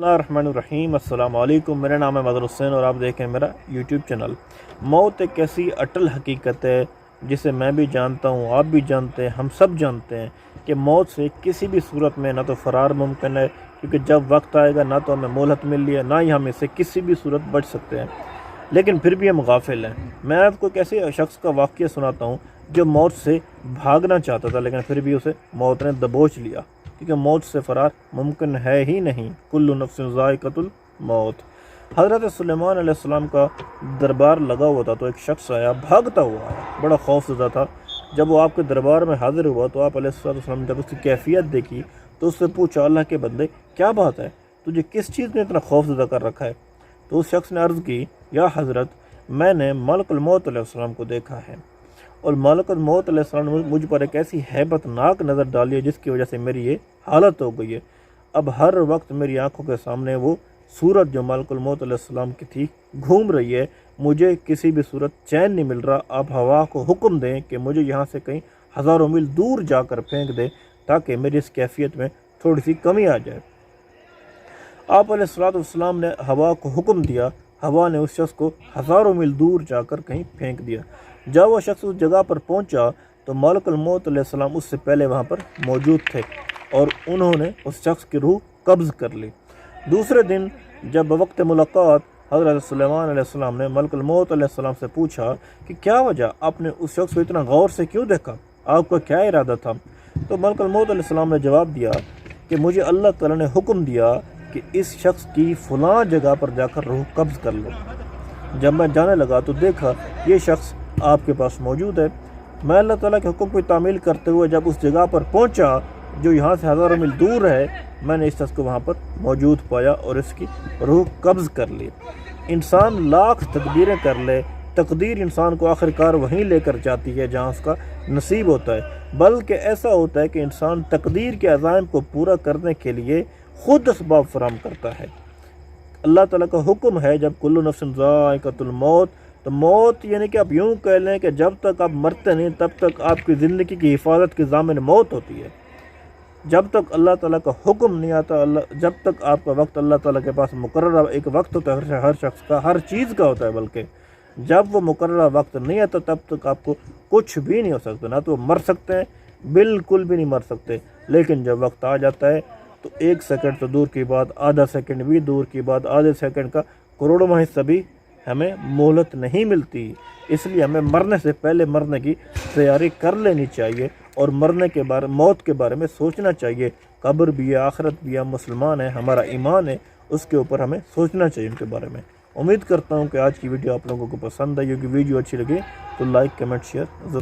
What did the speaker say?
बिस्मिल्लाहिर्रहमानिर्रहीम। अस्सलाम वालेकुम। मेरा नाम है मदर हुसैन और आप देखें मेरा यूट्यूब चैनल। मौत एक ऐसी अटल हकीकत है जिसे मैं भी जानता हूँ, आप भी जानते हैं, हम सब जानते हैं कि मौत से किसी भी सूरत में ना तो फ़रार मुमकिन है, क्योंकि जब वक्त आएगा ना तो हमें मोहलत मिल रही है, ना ही हम इससे किसी भी सूरत बच सकते हैं। लेकिन फिर भी हम गाफिल हैं। मैं आपको एक ऐसे शख्स का वाक़या सुनाता हूँ जो मौत से भागना चाहता था, लेकिन फिर भी उसे मौत ने दबोच लिया, क्योंकि मौत से फ़रार मुमकिन है ही नहीं। कुल्लु नफ्सिन ज़ाइक़तुल मौत। हज़रत सुलेमान अलैहिस्सलाम का दरबार लगा हुआ था, तो एक शख्स आया, भागता हुआ आया, बड़ा खौफज़दा था। जब वो आपके दरबार में हाज़िर हुआ तो आप अलैहिस्सलाम जब उसकी कैफियत देखी तो उससे पूछा, अल्लाह के बंदे क्या बात है, तुझे किस चीज़ ने इतना खौफज़दा कर रखा है? तो उस शख्स ने अर्ज़ की, या हज़रत, मैंने मलकुल मौत अलैहिस्सलाम को देखा है और मलकुल मौत अलैहिस्सलाम ने मुझ पर एक ऐसी हैबतनाक नज़र डाली है जिसकी वजह से मेरी ये हालत हो गई है। अब हर वक्त मेरी आंखों के सामने वो सूरत जो मलकुल मौत अलैहिस्सलाम की थी घूम रही है। मुझे किसी भी सूरत चैन नहीं मिल रहा। आप हवा को हुक्म दें कि मुझे यहाँ से कहीं हज़ारों मील दूर जाकर फेंक दें ताकि मेरी इस कैफियत में थोड़ी सी कमी आ जाए। आप अलैहिस्सलाम ने हवा को हुक्म दिया, हवा ने उस शख्स को हज़ारों मील दूर जाकर कहीं फेंक दिया। जब वो शख्स उस जगह पर पहुंचा तो मलकुल मौत अलैहिस्सलाम उससे पहले वहां पर मौजूद थे और उन्होंने उस शख्स की रूह कब्ज़ कर ली। दूसरे दिन जब वक्त मुलाकात हज़रत सुलेमान अलैहिस्सलाम ने मलकुल मौत अलैहिस्सलाम से पूछा कि क्या वजह, आपने उस शख्स को इतना गौर से क्यों देखा, आपका क्या इरादा था? तो मलकुल मौत अलैहिस्सलाम ने जवाब दिया कि मुझे अल्लाह ताला ने हुक्म दिया कि इस शख्स की फ़लाँ जगह पर जाकर रूह कब्ज़ कर लो। जब मैं जाने लगा तो देखा ये शख्स आपके पास मौजूद है। मैं अल्लाह ताला के हुक्म की तामील करते हुए जब उस जगह पर पहुंचा जो यहाँ से हज़ारों मील दूर है, मैंने इस शख्स को वहाँ पर मौजूद पाया और इसकी रूह कब्ज़ कर ली। इंसान लाख तदबीरें कर ले, तकदीर इंसान को आखिरकार वहीं लेकर जाती है जहाँ उसका नसीब होता है। बल्कि ऐसा होता है कि इंसान तकदीर के अज़ाइम को पूरा करने के लिए ख़ुद असबाब फराहम करता है। अल्लाह ताला का हुक्म है जब कुल्लु नफ्सिन ज़ाइक़तुल मौत, तो मौत यानी कि आप यूँ कह लें कि जब तक आप मरते नहीं तब तक आपकी ज़िंदगी की हिफाजत की ज़ामिन मौत होती है। जब तक अल्लाह ताला का हुक्म नहीं आता, जब तक आपका वक्त अल्लाह ताला के पास मुकर्रर एक वक्त होता है, हर शख्स का, हर चीज़ का होता है, बल्कि जब वो मुकर्रर वक्त नहीं आता तब तक आपको कुछ भी नहीं हो सकता। ना तो मर सकते हैं, बिल्कुल भी नहीं मर सकते, लेकिन जब वक्त आ जाता है तो एक सेकंड तो दूर की बात, आधा सेकंड भी दूर की बात, आधे सेकंड का करोड़ों हिस्सा भी हमें मोहलत नहीं मिलती। इसलिए हमें मरने से पहले मरने की तैयारी कर लेनी चाहिए और मरने के बारे, मौत के बारे में सोचना चाहिए। कब्र भी है, आखिरत भी है, मुसलमान है, हमारा ईमान है, उसके ऊपर हमें सोचना चाहिए उनके बारे में। उम्मीद करता हूँ कि आज की वीडियो आप लोगों को पसंद आई होगी। वीडियो अच्छी लगे तो लाइक, कमेंट, शेयर ज़रूर।